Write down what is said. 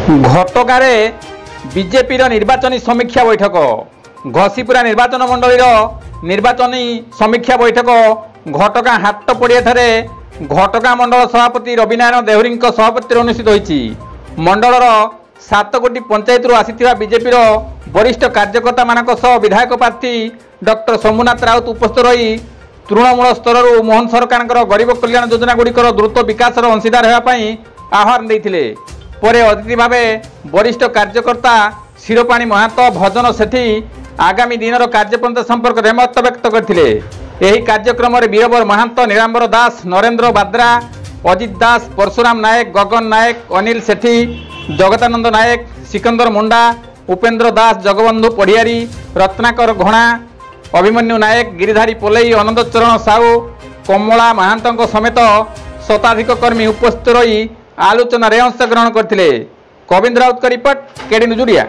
घटगारे BJP निर्वाचनी समीक्षा बैठक घसीपुरा निर्वाचन मंडल निर्वाचनी समीक्षा बैठक घटगा हाट पड़िया घटगा मंडल सभापति रविनारायण देहुरी सभापति अनुष्ठित होती। मंडलर 7 गोटी पंचायत आसी बीजेपी वरिष्ठ कार्यकर्ता मान विधायक प्रार्थी डॉक्टर सोमनाथ राउत उपस्थित रही तृणमूल स्तर मोहन सरकार गरीब कल्याण योजना गुड़िकर द्रुत विकास अंशीदार होगापी आह्वान देते। पर अतिथि भाव वरिष्ठ कार्यकर्ता शिरोपाणी महातो भजन सेठी आगामी दिन कार्यपंथ संपर्क में मत व्यक्त करते। यही कार्यक्रम में वीरवर महातो नीलांबर दास नरेंद्र बाद्रा अजित दास परशुराम नायक गगन नायक अनिल सेठी जगतानंद नायक सिकंदर मुंडा उपेन्द्र दास जगबंधु पढ़ियारी रत्नाकर घोणा अभिमन्यु नायक गिरिधारी पोलई आनंद चरण साहू कमला महांत समेत शताधिक कर्मी उपस्थित रही आलोचना अंशग्रहण करते। गोविंद राउत का रिपोर्ट केडी न्यूज ओडिया।